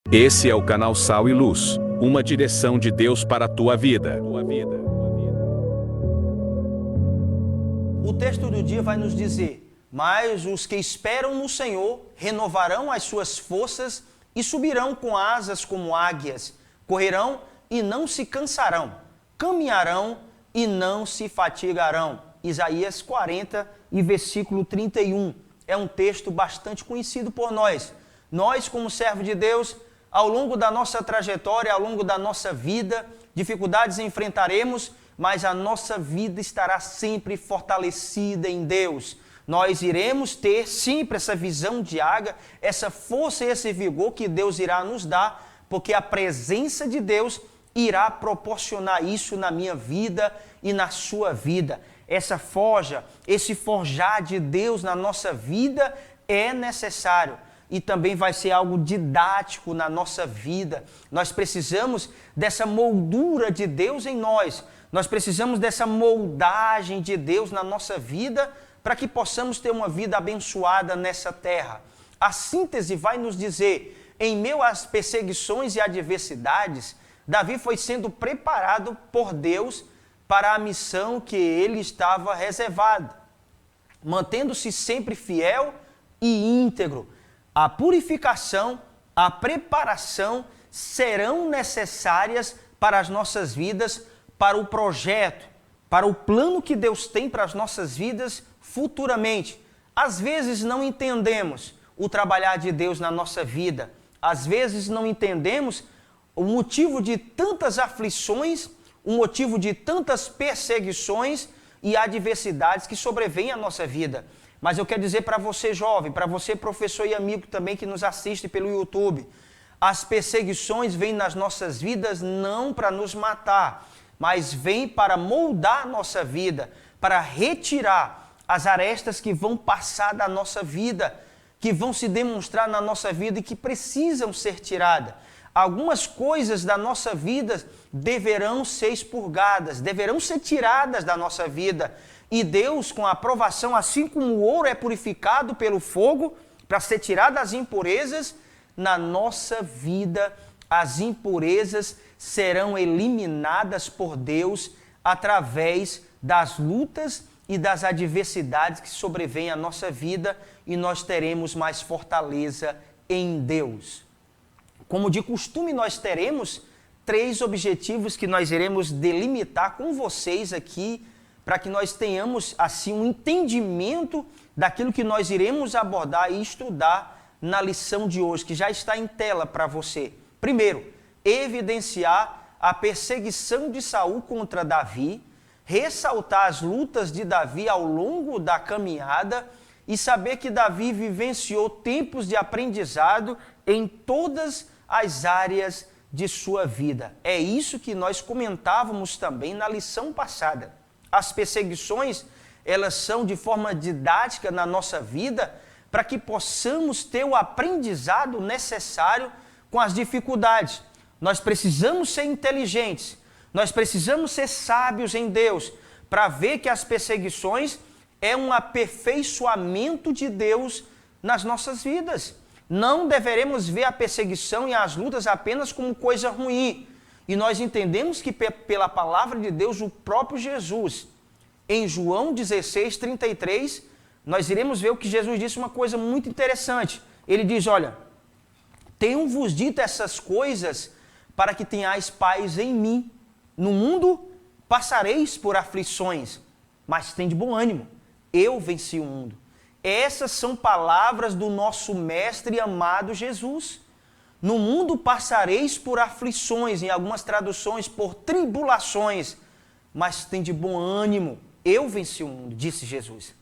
Esse é o canal Sal e Luz, uma direção de Deus para a tua vida. O texto do dia vai nos dizer: mas os que esperam no Senhor renovarão as suas forças e subirão com asas como águias, correrão e não se cansarão, caminharão e não se fatigarão. Isaías 40 e versículo 31. É um texto bastante conhecido por nós. Nós, como servo de Deus, ao longo da nossa trajetória, ao longo da nossa vida, dificuldades enfrentaremos, mas a nossa vida estará sempre fortalecida em Deus. Nós iremos ter sempre essa visão de águia, essa força e esse vigor que Deus irá nos dar, porque a presença de Deus irá proporcionar isso na minha vida e na sua vida. Essa forja, esse forjar de Deus na nossa vida é necessário. E também vai ser algo didático na nossa vida. Nós precisamos dessa moldura de Deus em nós. Nós precisamos dessa moldagem de Deus na nossa vida para que possamos ter uma vida abençoada nessa terra. A síntese vai nos dizer: em meio às perseguições e adversidades, Davi foi sendo preparado por Deus para a missão que ele estava reservado, mantendo-se sempre fiel e íntegro. A purificação, a preparação serão necessárias para as nossas vidas, para o projeto, para o plano que Deus tem para as nossas vidas futuramente. Às vezes não entendemos o trabalhar de Deus na nossa vida. Às vezes não entendemos o motivo de tantas aflições, o motivo de tantas perseguições e adversidades que sobrevêm à nossa vida. Mas eu quero dizer para você, jovem, para você, professor e amigo também que nos assiste pelo YouTube, as perseguições vêm nas nossas vidas não para nos matar, mas vêm para moldar a nossa vida, para retirar as arestas que vão passar da nossa vida, que vão se demonstrar na nossa vida e que precisam ser tiradas. Algumas coisas da nossa vida deverão ser expurgadas, deverão ser tiradas da nossa vida. E Deus, com a aprovação, assim como o ouro é purificado pelo fogo, para ser tirado as impurezas, na nossa vida as impurezas serão eliminadas por Deus através das lutas e das adversidades que sobrevêm à nossa vida, e nós teremos mais fortaleza em Deus. Como de costume, nós teremos 3 objetivos que nós iremos delimitar com vocês aqui, para que nós tenhamos, assim, um entendimento daquilo que nós iremos abordar e estudar na lição de hoje, que já está em tela para você. Primeiro, evidenciar a perseguição de Saul contra Davi, ressaltar as lutas de Davi ao longo da caminhada e saber que Davi vivenciou tempos de aprendizado em todas as áreas de sua vida. É isso que nós comentávamos também na lição passada. As perseguições, elas são de forma didática na nossa vida para que possamos ter o aprendizado necessário com as dificuldades. Nós precisamos ser inteligentes, nós precisamos ser sábios em Deus para ver que as perseguições é um aperfeiçoamento de Deus nas nossas vidas. Não deveremos ver a perseguição e as lutas apenas como coisa ruim. E nós entendemos que pela palavra de Deus, o próprio Jesus, em João 16:33, nós iremos ver o que Jesus disse, uma coisa muito interessante. Ele diz: olha, tenho-vos dito essas coisas para que tenhais paz em mim. No mundo passareis por aflições, mas tende bom ânimo. Eu venci o mundo. Essas são palavras do nosso mestre e amado Jesus. No mundo passareis por aflições, em algumas traduções, por tribulações, mas tende bom ânimo. Eu venci o mundo, disse Jesus.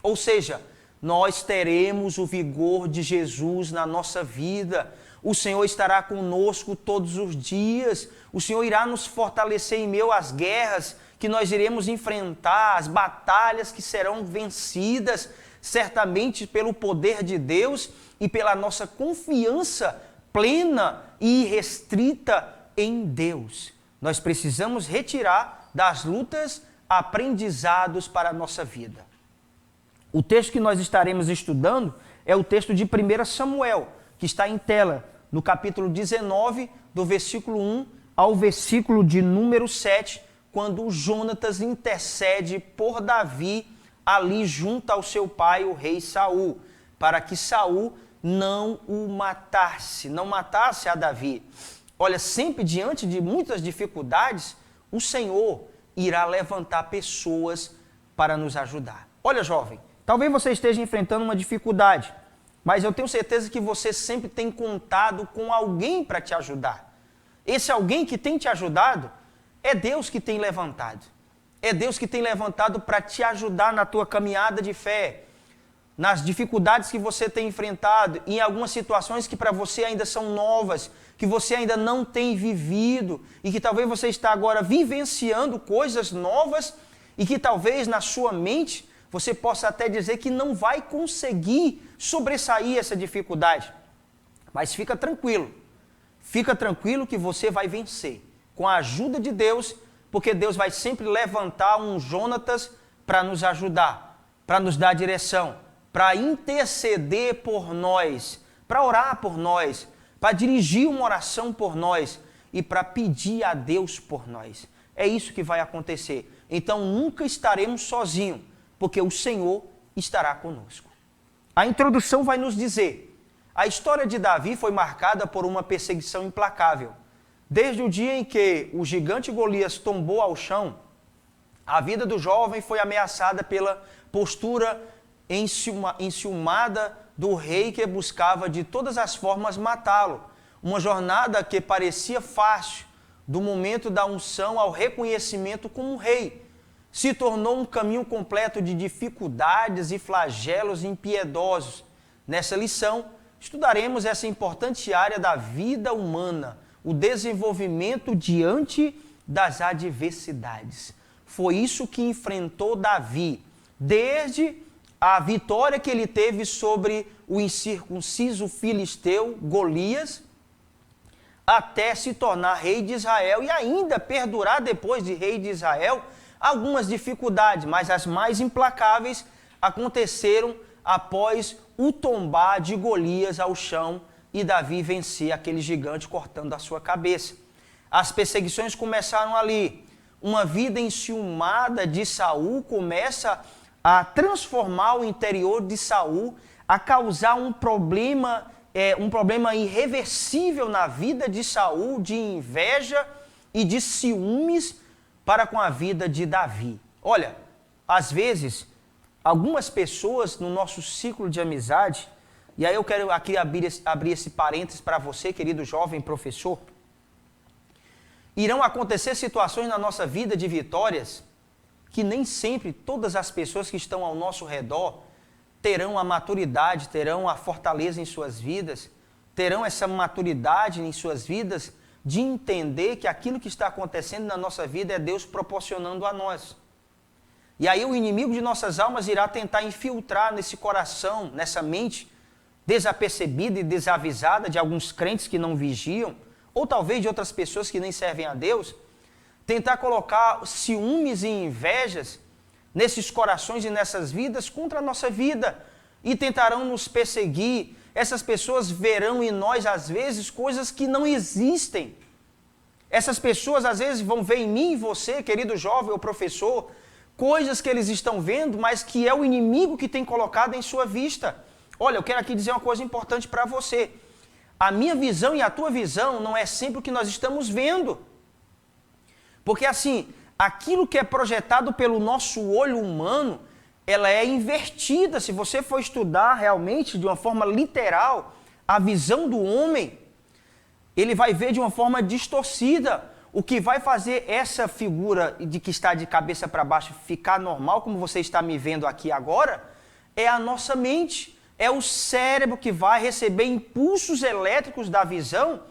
Ou seja, nós teremos o vigor de Jesus na nossa vida. O Senhor estará conosco todos os dias. O Senhor irá nos fortalecer em meio às guerras que nós iremos enfrentar, as batalhas que serão vencidas, certamente pelo poder de Deus e pela nossa confiança plena e irrestrita em Deus. Nós precisamos retirar das lutas aprendizados para a nossa vida. O texto que nós estaremos estudando é o texto de 1 Samuel, que está em tela, no capítulo 19, do versículo 1 ao versículo de número 7, quando Jonatas intercede por Davi ali junto ao seu pai, o rei Saul, para que Saul não o matasse, não matasse a Davi. Olha, sempre diante de muitas dificuldades, o Senhor irá levantar pessoas para nos ajudar. Olha, jovem, talvez você esteja enfrentando uma dificuldade, mas eu tenho certeza que você sempre tem contado com alguém para te ajudar. Esse alguém que tem te ajudado é Deus que tem levantado. É Deus que tem levantado para te ajudar na tua caminhada de fé, nas dificuldades que você tem enfrentado, em algumas situações que para você ainda são novas, que você ainda não tem vivido e que talvez você está agora vivenciando coisas novas e que talvez na sua mente você possa até dizer que não vai conseguir sobressair essa dificuldade. Mas fica tranquilo que você vai vencer com a ajuda de Deus, porque Deus vai sempre levantar um Jonatas para nos ajudar, para nos dar direção, para interceder por nós, para orar por nós, para dirigir uma oração por nós e para pedir a Deus por nós. É isso que vai acontecer. Então nunca estaremos sozinhos, porque o Senhor estará conosco. A introdução vai nos dizer: a história de Davi foi marcada por uma perseguição implacável. Desde o dia em que o gigante Golias tombou ao chão, a vida do jovem foi ameaçada pela postura enciumada do rei que buscava de todas as formas matá-lo. Uma jornada que parecia fácil, do momento da unção ao reconhecimento como rei, se tornou um caminho completo de dificuldades e flagelos impiedosos. Nessa lição, estudaremos essa importante área da vida humana, o desenvolvimento diante das adversidades. Foi isso que enfrentou Davi, desde a vitória que ele teve sobre o incircunciso filisteu Golias, até se tornar rei de Israel e ainda perdurar depois de rei de Israel algumas dificuldades, mas as mais implacáveis aconteceram após o tombar de Golias ao chão e Davi vencer aquele gigante cortando a sua cabeça. As perseguições começaram ali. Uma vida enciumada de Saul começa a transformar o interior de Saul, a causar um problema irreversível na vida de Saul, de inveja e de ciúmes para com a vida de Davi. Olha, às vezes, algumas pessoas no nosso ciclo de amizade, e aí eu quero aqui abrir esse parênteses para você, querido jovem professor, irão acontecer situações na nossa vida de vitórias que nem sempre todas as pessoas que estão ao nosso redor terão a maturidade, terão a fortaleza em suas vidas, terão essa maturidade em suas vidas de entender que aquilo que está acontecendo na nossa vida é Deus proporcionando a nós. E aí o inimigo de nossas almas irá tentar infiltrar nesse coração, nessa mente desapercebida e desavisada de alguns crentes que não vigiam, ou talvez de outras pessoas que nem servem a Deus, tentar colocar ciúmes e invejas nesses corações e nessas vidas contra a nossa vida e tentarão nos perseguir. Essas pessoas verão em nós, às vezes, coisas que não existem. Essas pessoas, às vezes, vão ver em mim e você, querido jovem ou professor, coisas que eles estão vendo, mas que é o inimigo que tem colocado em sua vista. Olha, eu quero aqui dizer uma coisa importante para você. A minha visão e a tua visão não é sempre o que nós estamos vendo. Porque assim, aquilo que é projetado pelo nosso olho humano, ela é invertida. Se você for estudar realmente de uma forma literal a visão do homem, ele vai ver de uma forma distorcida. O que vai fazer essa figura de que está de cabeça para baixo ficar normal, como você está me vendo aqui agora, é a nossa mente. É o cérebro que vai receber impulsos elétricos da visão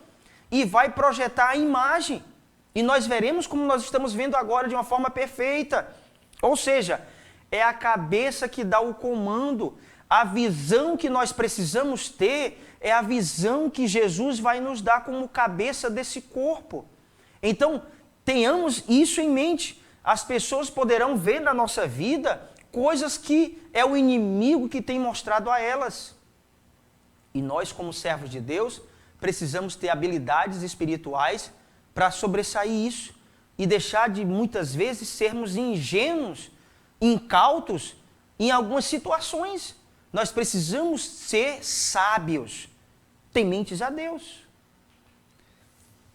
e vai projetar a imagem. E nós veremos como nós estamos vendo agora de uma forma perfeita. Ou seja, é a cabeça que dá o comando. A visão que nós precisamos ter é a visão que Jesus vai nos dar como cabeça desse corpo. Então, tenhamos isso em mente. As pessoas poderão ver na nossa vida coisas que é o inimigo que tem mostrado a elas. E nós, como servos de Deus, precisamos ter habilidades espirituais para sobressair isso e deixar de, muitas vezes, sermos ingênuos, incautos em algumas situações. Nós precisamos ser sábios, tementes a Deus.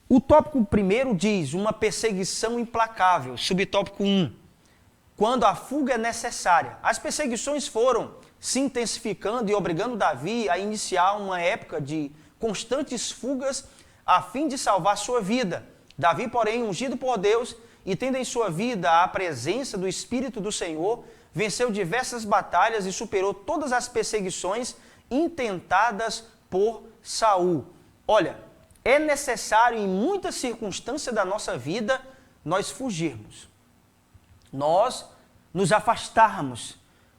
O tópico primeiro diz, uma perseguição implacável. Subtópico 1, quando a fuga é necessária. As perseguições foram se intensificando e obrigando Davi a iniciar uma época de constantes fugas a fim de salvar sua vida. Davi, porém, ungido por Deus e tendo em sua vida a presença do Espírito do Senhor, venceu diversas batalhas e superou todas as perseguições intentadas por Saul. Olha, é necessário em muitas circunstâncias da nossa vida nós fugirmos. Nós nos afastarmos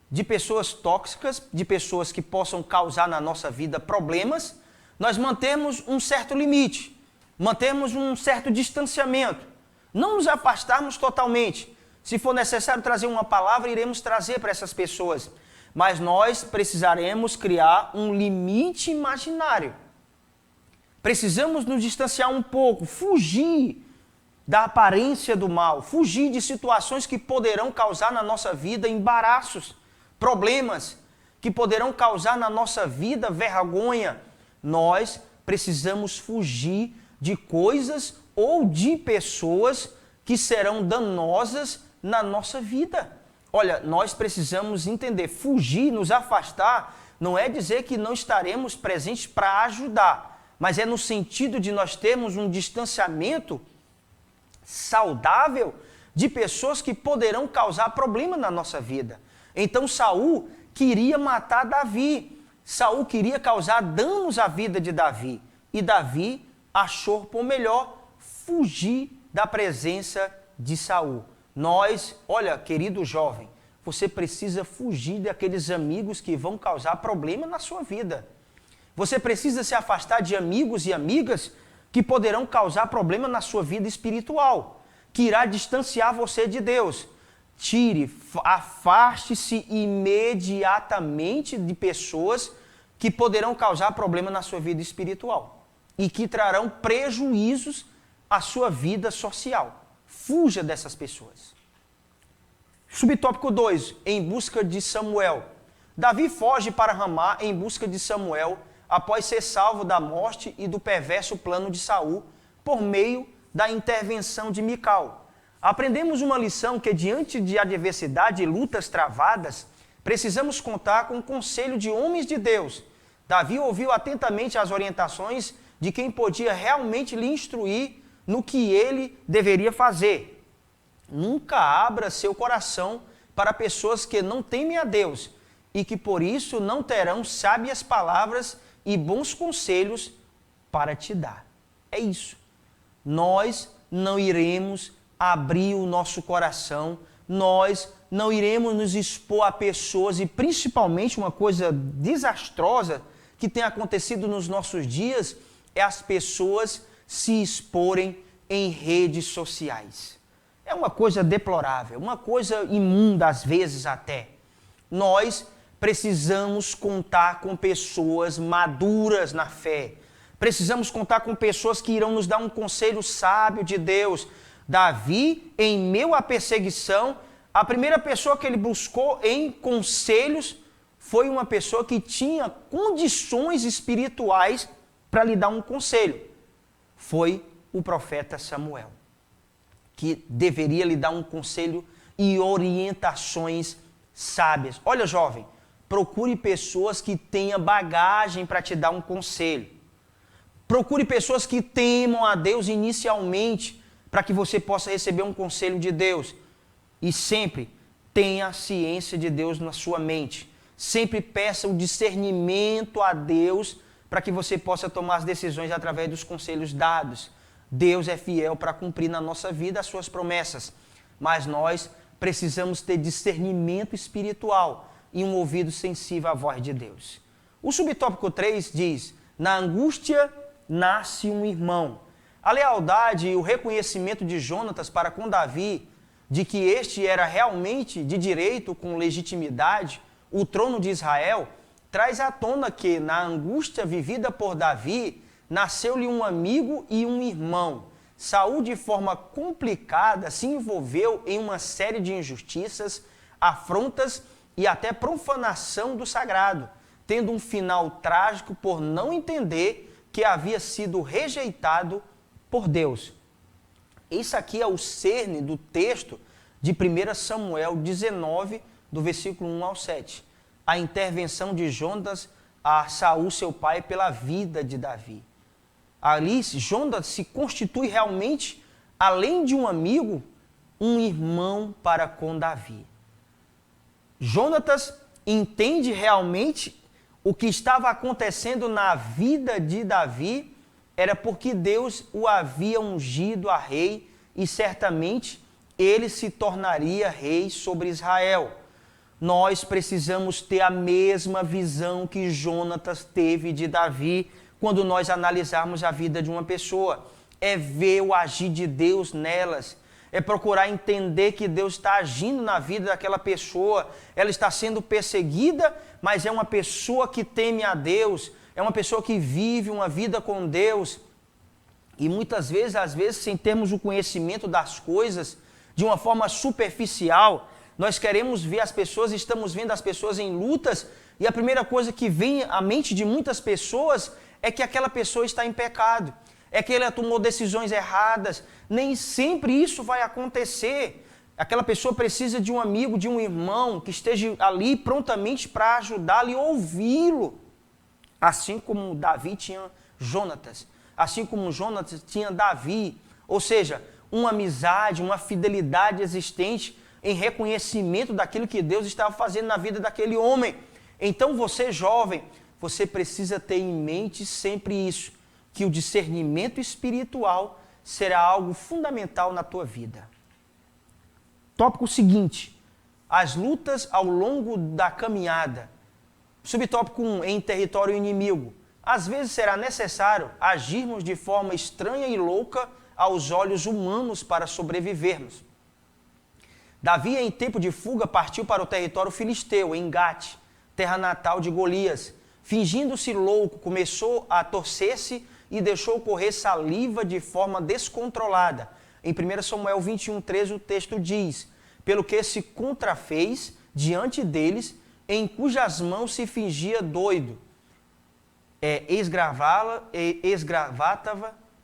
de pessoas tóxicas, de pessoas que possam causar na nossa vida problemas. Nós mantemos um certo limite, mantemos um certo distanciamento. Não nos afastarmos totalmente. Se for necessário trazer uma palavra, iremos trazer para essas pessoas. Mas nós precisaremos criar um limite imaginário. Precisamos nos distanciar um pouco, fugir da aparência do mal, fugir de situações que poderão causar na nossa vida embaraços, problemas que poderão causar na nossa vida vergonha. Nós precisamos fugir de coisas ou de pessoas que serão danosas na nossa vida. Olha, nós precisamos entender, fugir, nos afastar, não é dizer que não estaremos presentes para ajudar, mas é no sentido de nós termos um distanciamento saudável de pessoas que poderão causar problema na nossa vida. Então Saul queria matar Davi, Saul queria causar danos à vida de Davi, e Davi achou por melhor fugir da presença de Saul. Nós, olha, querido jovem, você precisa fugir daqueles amigos que vão causar problema na sua vida. Você precisa se afastar de amigos e amigas que poderão causar problema na sua vida espiritual, que irá distanciar você de Deus. Tire, afaste-se imediatamente de pessoas que poderão causar problema na sua vida espiritual e que trarão prejuízos à sua vida social. Fuja dessas pessoas. Subtópico 2, em busca de Samuel. Davi foge para Ramá em busca de Samuel, após ser salvo da morte e do perverso plano de Saul, por meio da intervenção de Mical. Aprendemos uma lição que, diante de adversidade e lutas travadas, precisamos contar com o conselho de homens de Deus. Davi ouviu atentamente as orientações de quem podia realmente lhe instruir no que ele deveria fazer. Nunca abra seu coração para pessoas que não temem a Deus e que por isso não terão sábias palavras e bons conselhos para te dar. É isso. Nós não iremos abrir o nosso coração, nós não iremos nos expor a pessoas, e principalmente uma coisa desastrosa que tem acontecido nos nossos dias é as pessoas se exporem em redes sociais. É uma coisa deplorável, uma coisa imunda às vezes até. Nós precisamos contar com pessoas maduras na fé. Precisamos contar com pessoas que irão nos dar um conselho sábio de Deus. Davi, em meio à perseguição, a primeira pessoa que ele buscou em conselhos foi uma pessoa que tinha condições espirituais para lhe dar um conselho. Foi o profeta Samuel, que deveria lhe dar um conselho e orientações sábias. Olha, jovem, procure pessoas que tenham bagagem para te dar um conselho. Procure pessoas que temam a Deus inicialmente, para que você possa receber um conselho de Deus. E sempre tenha a ciência de Deus na sua mente. Sempre peça o discernimento a Deus para que você possa tomar as decisões através dos conselhos dados. Deus é fiel para cumprir na nossa vida as suas promessas. Mas nós precisamos ter discernimento espiritual e um ouvido sensível à voz de Deus. O subtópico 3 diz: na angústia nasce um irmão. A lealdade e o reconhecimento de Jonatas para com Davi, de que este era realmente de direito, com legitimidade, o trono de Israel, traz à tona que, na angústia vivida por Davi, nasceu-lhe um amigo e um irmão. Saul, de forma complicada, se envolveu em uma série de injustiças, afrontas e até profanação do sagrado, tendo um final trágico por não entender que havia sido rejeitado por Deus. Isso aqui é o cerne do texto de 1 Samuel 19, do versículo 1 ao 7. A intervenção de Jonatas a Saul, seu pai, pela vida de Davi. Ali, Jonatas se constitui realmente, além de um amigo, um irmão para com Davi. Jonatas entende realmente o que estava acontecendo na vida de Davi, era porque Deus o havia ungido a rei e certamente ele se tornaria rei sobre Israel. Nós precisamos ter a mesma visão que Jonatas teve de Davi quando nós analisarmos a vida de uma pessoa. É ver o agir de Deus nelas. É procurar entender que Deus está agindo na vida daquela pessoa. Ela está sendo perseguida, mas é uma pessoa que teme a Deus. É uma pessoa que vive uma vida com Deus. E muitas vezes, às vezes, sem termos o conhecimento das coisas, de uma forma superficial, nós queremos ver as pessoas, estamos vendo as pessoas em lutas, e a primeira coisa que vem à mente de muitas pessoas é que aquela pessoa está em pecado, é que ela tomou decisões erradas. Nem sempre isso vai acontecer. Aquela pessoa precisa de um amigo, de um irmão que esteja ali prontamente para ajudá-lo e ouvi-lo. Assim como Davi tinha Jonatas, assim como Jonatas tinha Davi. Ou seja, uma amizade, uma fidelidade existente em reconhecimento daquilo que Deus estava fazendo na vida daquele homem. Então você, jovem, você precisa ter em mente sempre isso, que o discernimento espiritual será algo fundamental na tua vida. Tópico seguinte, as lutas ao longo da caminhada. Subtópico 1, em território inimigo. Às vezes será necessário agirmos de forma estranha e louca aos olhos humanos para sobrevivermos. Davi, em tempo de fuga, partiu para o território filisteu, em Gate, terra natal de Golias. Fingindo-se louco, começou a torcer-se e deixou correr saliva de forma descontrolada. Em 1 Samuel 21:13 o texto diz: pelo que se contrafez diante deles, em cujas mãos se fingia doido, esgravava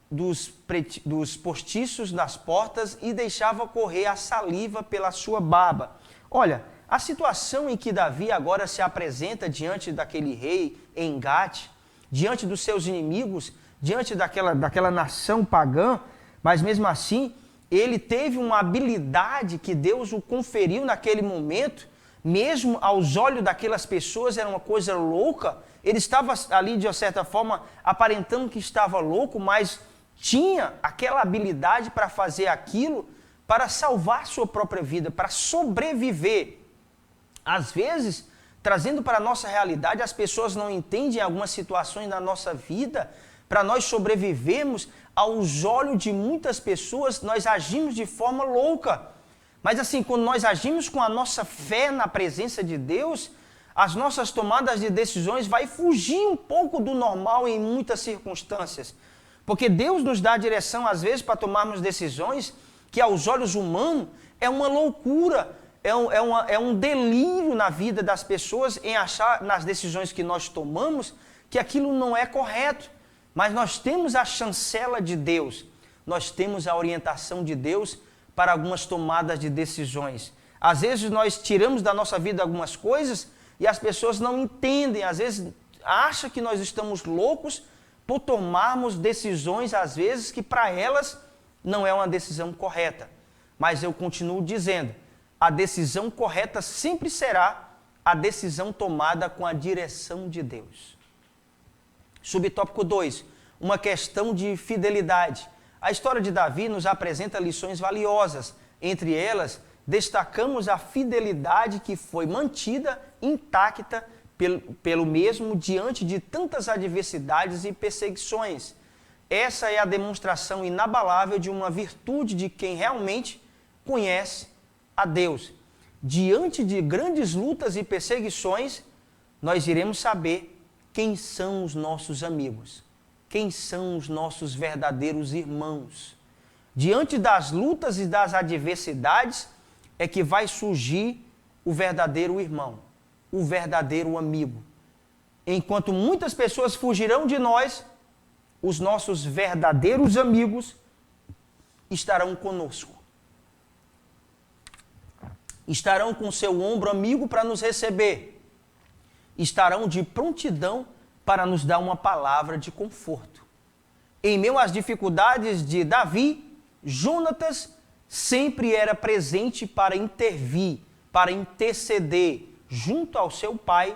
dos postiços das portas e deixava correr a saliva pela sua barba. Olha, a situação em que Davi agora se apresenta diante daquele rei em Gate, diante dos seus inimigos, diante daquela nação pagã, mas mesmo assim, ele teve uma habilidade que Deus o conferiu naquele momento, mesmo aos olhos daquelas pessoas era uma coisa louca. Ele estava ali, de uma certa forma, aparentando que estava louco, mas tinha aquela habilidade para fazer aquilo, para salvar sua própria vida, para sobreviver. Às vezes, trazendo para a nossa realidade, as pessoas não entendem algumas situações da nossa vida. Para nós sobrevivermos, aos olhos de muitas pessoas, nós agimos de forma louca. Mas assim, quando nós agimos com a nossa fé na presença de Deus, as nossas tomadas de decisões vai fugir um pouco do normal em muitas circunstâncias. Porque Deus nos dá a direção, às vezes, para tomarmos decisões que aos olhos humanos é uma loucura, é um delírio na vida das pessoas em achar nas decisões que nós tomamos que aquilo não é correto. Mas nós temos a chancela de Deus, nós temos a orientação de Deus para algumas tomadas de decisões. Às vezes nós tiramos da nossa vida algumas coisas e as pessoas não entendem, às vezes acham que nós estamos loucos por tomarmos decisões, às vezes, que para elas não é uma decisão correta. Mas eu continuo dizendo, a decisão correta sempre será a decisão tomada com a direção de Deus. Subtópico 2, uma questão de fidelidade. A história de Davi nos apresenta lições valiosas. Entre elas, destacamos a fidelidade que foi mantida intacta pelo mesmo diante de tantas adversidades e perseguições. Essa é a demonstração inabalável de uma virtude de quem realmente conhece a Deus. Diante de grandes lutas e perseguições, nós iremos saber quem são os nossos amigos, quem são os nossos verdadeiros irmãos. Diante das lutas e das adversidades é que vai surgir o verdadeiro irmão, o verdadeiro amigo. Enquanto muitas pessoas fugirão de nós, os nossos verdadeiros amigos estarão conosco. Estarão com seu ombro amigo para nos receber. Estarão de prontidão para nos dar uma palavra de conforto. Em meio às dificuldades de Davi, Jonatas sempre era presente para intervir, para interceder junto ao seu pai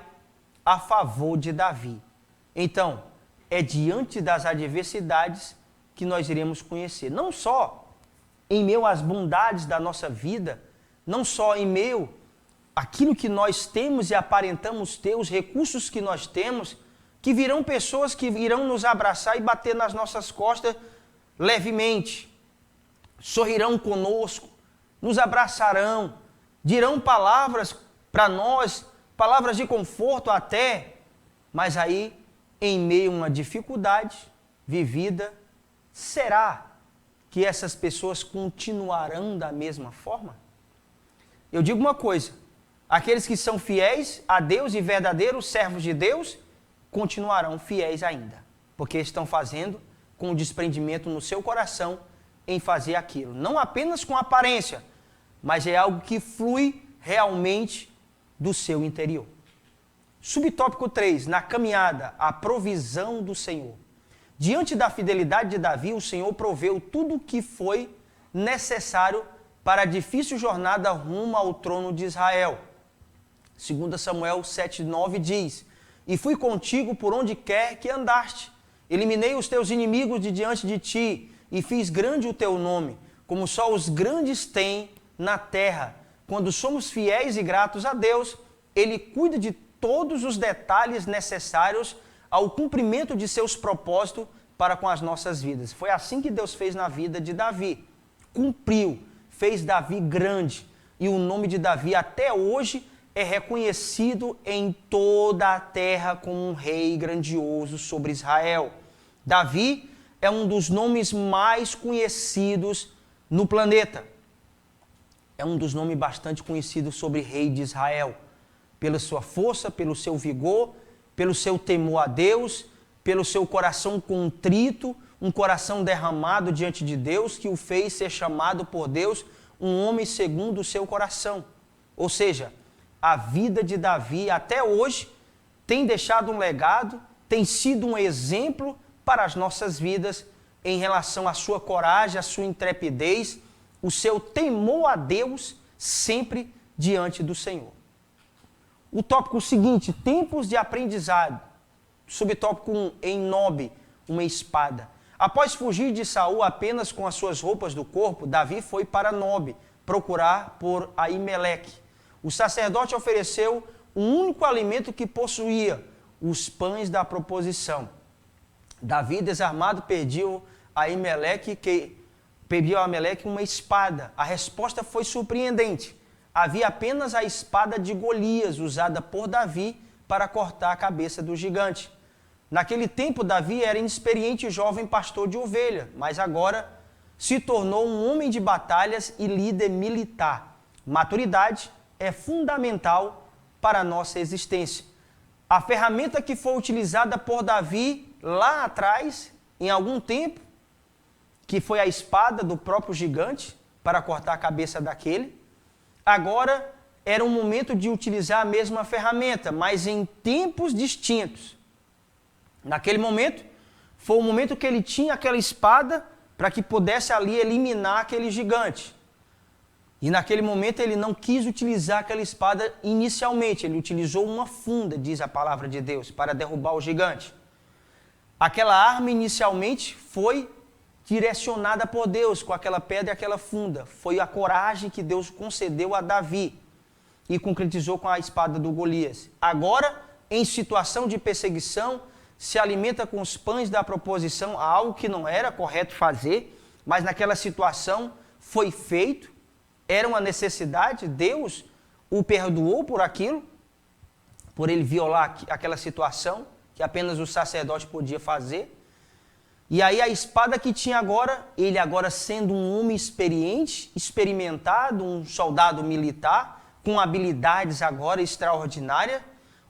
a favor de Davi. Então, é diante das adversidades que nós iremos conhecer, não só em meio às bondades da nossa vida, não só em meio àquilo que nós temos e aparentamos ter, os recursos que nós temos, que virão pessoas que irão nos abraçar e bater nas nossas costas levemente, sorrirão conosco, nos abraçarão, dirão palavras para nós, palavras de conforto até, mas aí, em meio a uma dificuldade vivida, será que essas pessoas continuarão da mesma forma? Eu digo uma coisa, aqueles que são fiéis a Deus e verdadeiros servos de Deus, continuarão fiéis ainda, porque estão fazendo com o desprendimento no seu coração em fazer aquilo. Não apenas com aparência, mas é algo que flui realmente do seu interior. Subtópico 3, na caminhada, a provisão do Senhor. Diante da fidelidade de Davi, o Senhor proveu tudo o que foi necessário para a difícil jornada rumo ao trono de Israel. 2 Samuel 7,9 diz: E fui contigo por onde quer que andaste. Eliminei os teus inimigos de diante de ti, e fiz grande o teu nome, como só os grandes têm na terra. Quando somos fiéis e gratos a Deus, Ele cuida de todos os detalhes necessários ao cumprimento de seus propósitos para com as nossas vidas. Foi assim que Deus fez na vida de Davi. Cumpriu, fez Davi grande, e o nome de Davi até hoje é reconhecido em toda a terra como um rei grandioso sobre Israel. Davi é um dos nomes mais conhecidos no planeta. É um dos nomes bastante conhecidos sobre rei de Israel. Pela sua força, pelo seu vigor, pelo seu temor a Deus, pelo seu coração contrito, um coração derramado diante de Deus, que o fez ser chamado por Deus um homem segundo o seu coração. Ou seja, a vida de Davi até hoje tem deixado um legado, tem sido um exemplo para as nossas vidas em relação à sua coragem, à sua intrepidez, o seu temor a Deus sempre diante do Senhor. O tópico seguinte, tempos de aprendizado. Subtópico 1, em Nob, uma espada. Após fugir de Saul apenas com as suas roupas do corpo, Davi foi para Nob, procurar por Aimeleque. O sacerdote ofereceu o único alimento que possuía, os pães da proposição. Davi, desarmado, pediu a Aimeleque uma espada. A resposta foi surpreendente. Havia apenas a espada de Golias, usada por Davi para cortar a cabeça do gigante. Naquele tempo, Davi era inexperiente jovem pastor de ovelha, mas agora se tornou um homem de batalhas e líder militar. Maturidade é fundamental para a nossa existência. A ferramenta que foi utilizada por Davi lá atrás, em algum tempo, que foi a espada do próprio gigante para cortar a cabeça daquele, agora era um momento de utilizar a mesma ferramenta, mas em tempos distintos. Naquele momento, foi o momento que ele tinha aquela espada para que pudesse ali eliminar aquele gigante. E naquele momento ele não quis utilizar aquela espada inicialmente, ele utilizou uma funda, diz a palavra de Deus, para derrubar o gigante. Aquela arma inicialmente foi direcionada por Deus com aquela pedra e aquela funda. Foi a coragem que Deus concedeu a Davi e concretizou com a espada do Golias. Agora, em situação de perseguição, se alimenta com os pães da proposição, algo que não era correto fazer, mas naquela situação foi feito, era uma necessidade, Deus o perdoou por aquilo, por ele violar aquela situação que apenas o sacerdote podia fazer. E aí a espada que tinha agora, ele agora sendo um homem experiente, experimentado, um soldado militar, com habilidades agora extraordinárias,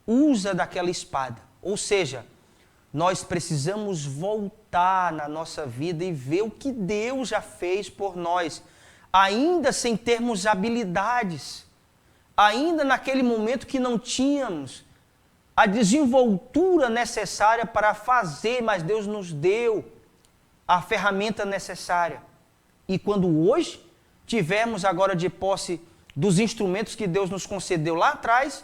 usa daquela espada. Ou seja, nós precisamos voltar na nossa vida e ver o que Deus já fez por nós, ainda sem termos habilidades, ainda naquele momento que não tínhamos a desenvoltura necessária para fazer, mas Deus nos deu a ferramenta necessária. E quando hoje tivermos agora de posse dos instrumentos que Deus nos concedeu lá atrás,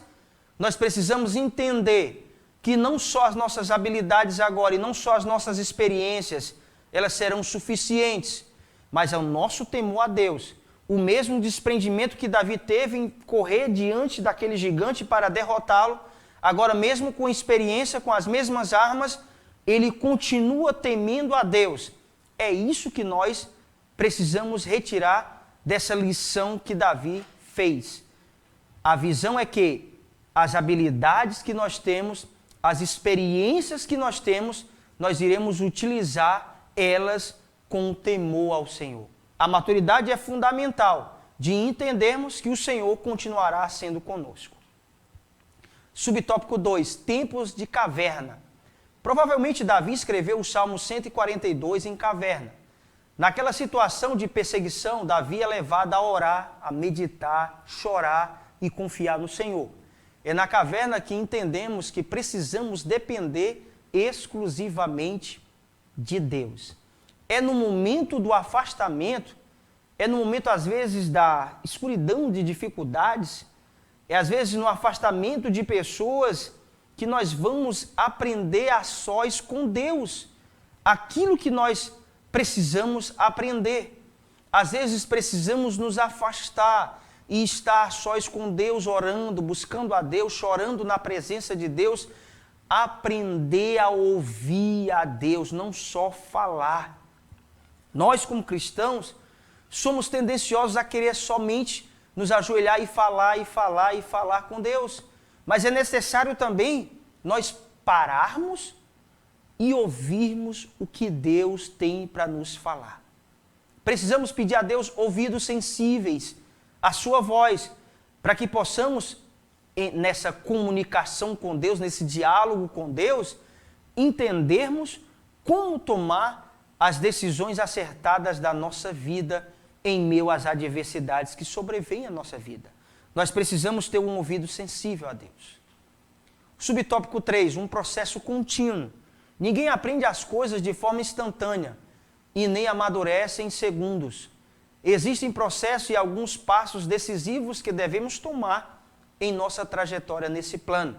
nós precisamos entender que não só as nossas habilidades agora e não só as nossas experiências, elas serão suficientes, mas é o nosso temor a Deus, o mesmo desprendimento que Davi teve em correr diante daquele gigante para derrotá-lo, agora mesmo com experiência, com as mesmas armas, ele continua temendo a Deus. É isso que nós precisamos retirar dessa lição que Davi fez. A visão é que as habilidades que nós temos, as experiências que nós temos, nós iremos utilizar elas com temor ao Senhor. A maturidade é fundamental de entendermos que o Senhor continuará sendo conosco. Subtópico 2, tempos de caverna. Provavelmente Davi escreveu o Salmo 142 em caverna. Naquela situação de perseguição, Davi é levado a orar, a meditar, chorar e confiar no Senhor. É na caverna que entendemos que precisamos depender exclusivamente de Deus. É no momento do afastamento, é no momento às vezes da escuridão de dificuldades, é às vezes no afastamento de pessoas que nós vamos aprender a sós com Deus aquilo que nós precisamos aprender. Às vezes precisamos nos afastar e estar a sós com Deus, orando, buscando a Deus, chorando na presença de Deus, aprender a ouvir a Deus, não só falar. Nós, como cristãos, somos tendenciosos a querer somente nos ajoelhar e falar, e falar, e falar com Deus. Mas é necessário também nós pararmos e ouvirmos o que Deus tem para nos falar. Precisamos pedir a Deus ouvidos sensíveis à sua voz, para que possamos, nessa comunicação com Deus, nesse diálogo com Deus, entendermos como tomar as decisões acertadas da nossa vida em meio às adversidades que sobrevêm à nossa vida. Nós precisamos ter um ouvido sensível a Deus. Subtópico 3, um processo contínuo. Ninguém aprende as coisas de forma instantânea e nem amadurece em segundos. Existem processos e alguns passos decisivos que devemos tomar em nossa trajetória nesse plano.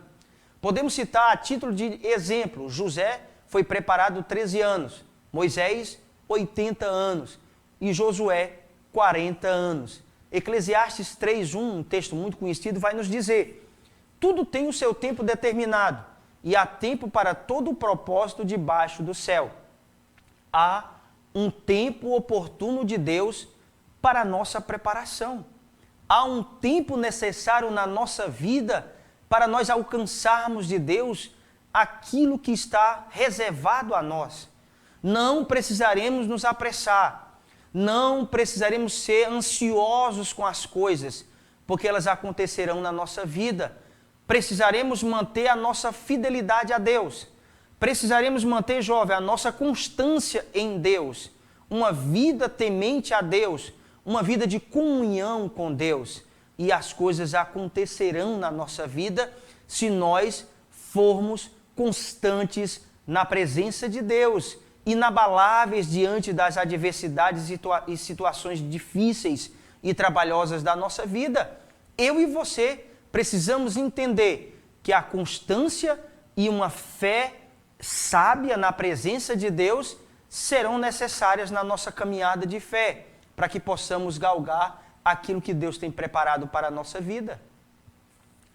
Podemos citar a título de exemplo: José foi preparado 13 anos, Moisés 80 anos e Josué 40 anos. Eclesiastes 3:1, um texto muito conhecido, vai nos dizer: tudo tem o seu tempo determinado e há tempo para todo o propósito debaixo do céu. Há um tempo oportuno de Deus para a nossa preparação. Há um tempo necessário na nossa vida para nós alcançarmos de Deus aquilo que está reservado a nós. Não precisaremos nos apressar, não precisaremos ser ansiosos com as coisas, porque elas acontecerão na nossa vida. Precisaremos manter a nossa fidelidade a Deus. Precisaremos manter, jovem, a nossa constância em Deus. Uma vida temente a Deus, uma vida de comunhão com Deus. E as coisas acontecerão na nossa vida se nós formos constantes na presença de Deus, inabaláveis diante das adversidades e situações difíceis e trabalhosas da nossa vida. Eu e você precisamos entender que a constância e uma fé sábia na presença de Deus serão necessárias na nossa caminhada de fé, para que possamos galgar aquilo que Deus tem preparado para a nossa vida.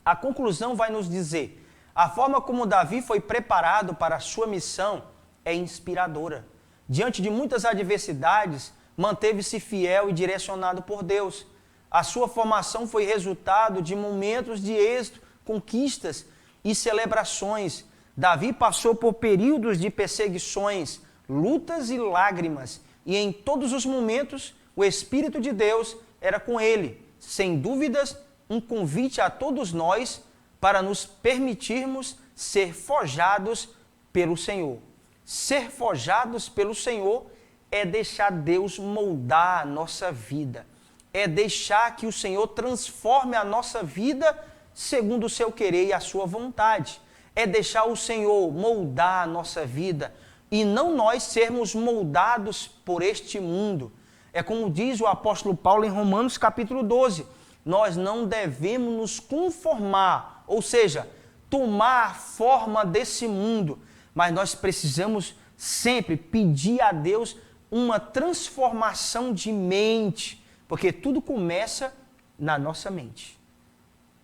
A conclusão vai nos dizer: a forma como Davi foi preparado para a sua missão é inspiradora. Diante de muitas adversidades, manteve-se fiel e direcionado por Deus. A sua formação foi resultado de momentos de êxito, conquistas e celebrações. Davi passou por períodos de perseguições, lutas e lágrimas, e em todos os momentos o Espírito de Deus era com ele. Sem dúvidas, um convite a todos nós para nos permitirmos ser forjados pelo Senhor. Ser forjados pelo Senhor é deixar Deus moldar a nossa vida. É deixar que o Senhor transforme a nossa vida segundo o seu querer e a sua vontade. É deixar o Senhor moldar a nossa vida e não nós sermos moldados por este mundo. É como diz o apóstolo Paulo em Romanos capítulo 12. Nós não devemos nos conformar, ou seja, tomar a forma desse mundo, mas nós precisamos sempre pedir a Deus uma transformação de mente, porque tudo começa na nossa mente.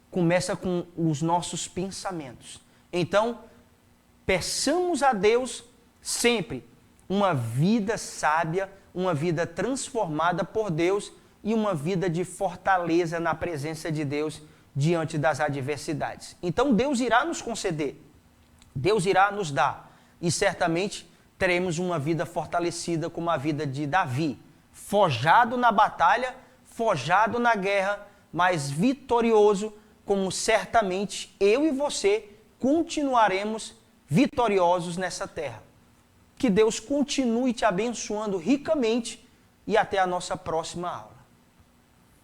Começa com os nossos pensamentos. Então, peçamos a Deus sempre uma vida sábia, uma vida transformada por Deus e uma vida de fortaleza na presença de Deus diante das adversidades. Então, Deus irá nos conceder, Deus irá nos dar, e certamente teremos uma vida fortalecida como a vida de Davi, forjado na batalha, forjado na guerra, mas vitorioso, como certamente eu e você continuaremos vitoriosos nessa terra. Que Deus continue te abençoando ricamente e até a nossa próxima aula.